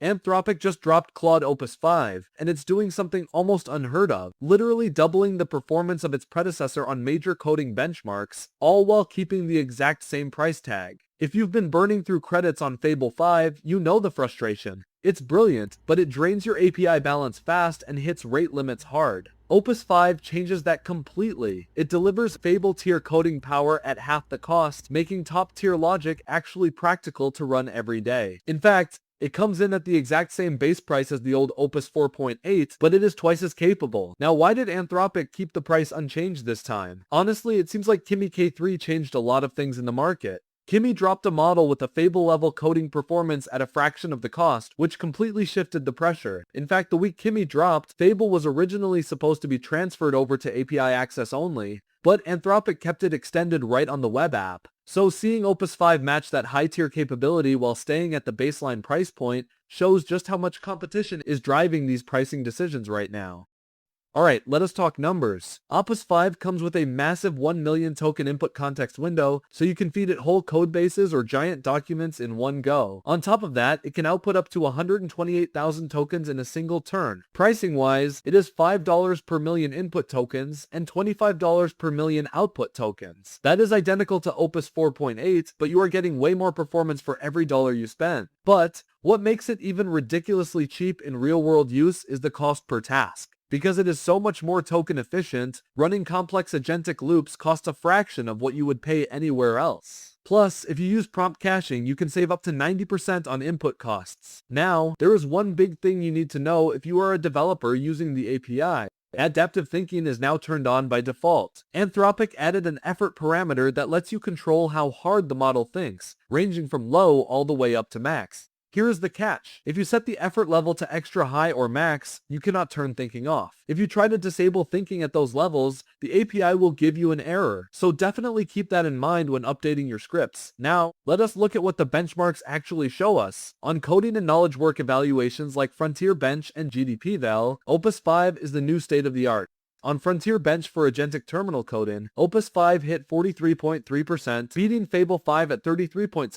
Anthropic just dropped Claude Opus 5, and it's doing something almost unheard of, literally doubling the performance of its predecessor on major coding benchmarks, all while keeping the exact same price tag. If you've been burning through credits on Fable 5, you know the frustration. It's brilliant, but it drains your API balance fast and hits rate limits hard. Opus 5 changes that completely. It delivers Fable tier coding power at half the cost, making top tier logic actually practical to run every day. In fact, it comes in at the exact same base price as the old Opus 4.8, but it is twice as capable. Now, why did Anthropic keep the price unchanged this time? Honestly, it seems like Kimi K3 changed a lot of things in the market. Kimi dropped a model with a Fable-level coding performance at a fraction of the cost, which completely shifted the pressure. In fact, the week Kimi dropped, Fable was originally supposed to be transferred over to API access only, but Anthropic kept it extended right on the web app. So seeing Opus 5 match that high-tier capability while staying at the baseline price point shows just how much competition is driving these pricing decisions right now. Alright, let us talk numbers. Opus 5 comes with a massive 1 million token input context window, so you can feed it whole codebases or giant documents in one go. On top of that, it can output up to 128,000 tokens in a single turn. Pricing-wise, it is $5 per million input tokens and $25 per million output tokens. That is identical to Opus 4.8, but you are getting way more performance for every dollar you spend. But what makes it even ridiculously cheap in real-world use is the cost per task. Because it is so much more token efficient, running complex agentic loops costs a fraction of what you would pay anywhere else. Plus, if you use prompt caching, you can save up to 90% on input costs. Now, there is one big thing you need to know if you are a developer using the API. Adaptive thinking is now turned on by default. Anthropic added an effort parameter that lets you control how hard the model thinks, ranging from low all the way up to max. Here is the catch. If you set the effort level to extra high or max, you cannot turn thinking off. If you try to disable thinking at those levels, the API will give you an error. So definitely keep that in mind when updating your scripts. Now, let us look at what the benchmarks actually show us. On coding and knowledge work evaluations like FrontierBench and GDPval, Opus 5 is the new state of the art. On FrontierBench for agentic terminal coding, Opus 5 hit 43.3%, beating Fable 5 at 33.7%,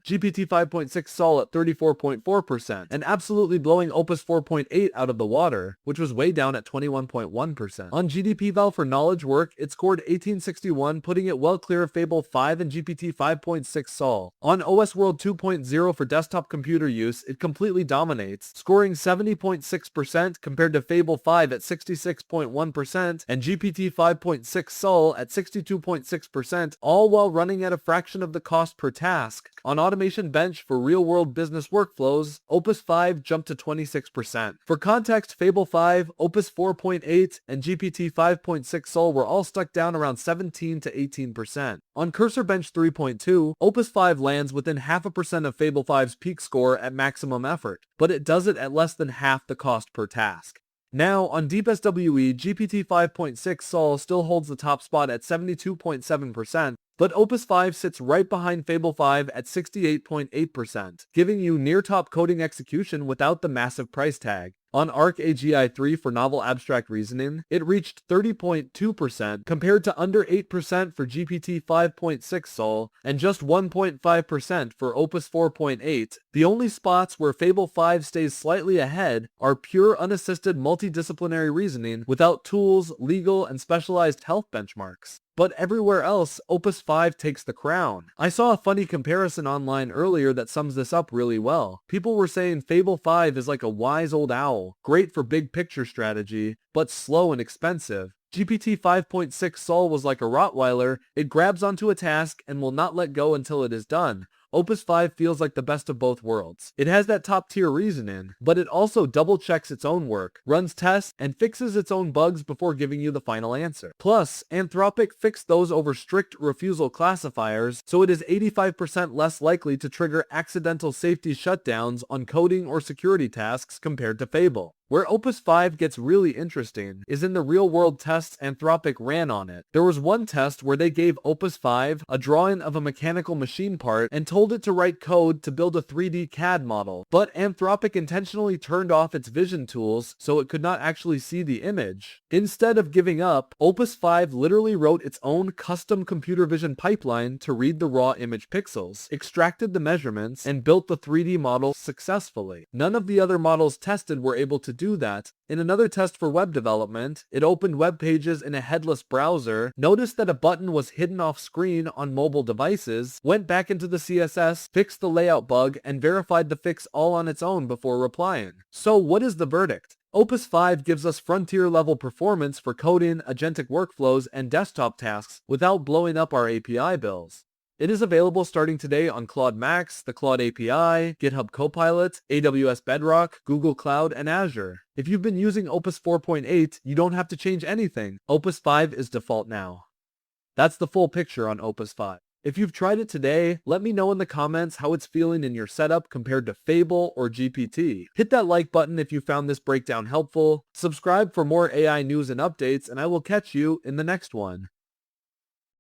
GPT-5.6 Sol at 34.4%, and absolutely blowing Opus 4.8 out of the water, which was way down at 21.1%. On GDPval for knowledge work, it scored 1861, putting it well clear of Fable 5 and GPT-5.6 Sol. On OSWorld 2.0 for desktop computer use, it completely dominates, scoring 70.6% compared to Fable 5 at 66.1%, and GPT 5.6 Sol at 62.6%, all while running at a fraction of the cost per task. On AutomationBench for real-world business workflows, Opus 5 jumped to 26%. For context, Fable 5, Opus 4.8, and GPT 5.6 Sol were all stuck down around 17 to 18%. On CursorBench 3.2, Opus 5 lands within 0.5% of Fable 5's peak score at maximum effort, but it does it at less than half the cost per task. Now, on DeepSWE, GPT 5.6 Sol still holds the top spot at 72.7%, but Opus 5 sits right behind Fable 5 at 68.8%, giving you near-top coding execution without the massive price tag. On ArcAGI3 for novel abstract reasoning, it reached 30.2% compared to under 8% for GPT 5.6 Sol and just 1.5% for Opus 4.8. The only spots where Fable 5 stays slightly ahead are pure unassisted multidisciplinary reasoning without tools, legal, and specialized health benchmarks. But everywhere else, Opus 5 takes the crown. I saw a funny comparison online earlier that sums this up really well. People were saying Fable 5 is like a wise old owl, great for big picture strategy, but slow and expensive. GPT 5.6 Sol was like a Rottweiler, it grabs onto a task and will not let go until it is done. Opus 5 feels like the best of both worlds. It has that top tier reasoning, but it also double checks its own work, runs tests, and fixes its own bugs before giving you the final answer. Plus, Anthropic fixed those over strict refusal classifiers, so it is 85% less likely to trigger accidental safety shutdowns on coding or security tasks compared to Fable. Where Opus 5 gets really interesting is in the real-world tests Anthropic ran on it. There was one test where they gave Opus 5 a drawing of a mechanical machine part and told it to write code to build a 3D CAD model, but Anthropic intentionally turned off its vision tools so it could not actually see the image. Instead of giving up, Opus 5 literally wrote its own custom computer vision pipeline to read the raw image pixels, extracted the measurements, and built the 3D model successfully. None of the other models tested were able to do that. In another test for web development, it opened web pages in a headless browser, noticed that a button was hidden off screen on mobile devices, went back into the CSS, fixed the layout bug, and verified the fix all on its own before replying. So what is the verdict? Opus 5 gives us frontier-level performance for coding, agentic workflows, and desktop tasks without blowing up our API bills. It is available starting today on Claude Max, the Claude API, GitHub Copilot, AWS Bedrock, Google Cloud, and Azure. If you've been using Opus 4.8, you don't have to change anything. Opus 5 is default now. That's the full picture on Opus 5. If you've tried it today, let me know in the comments how it's feeling in your setup compared to Fable or GPT. Hit that like button if you found this breakdown helpful. Subscribe for more AI news and updates, and I will catch you in the next one.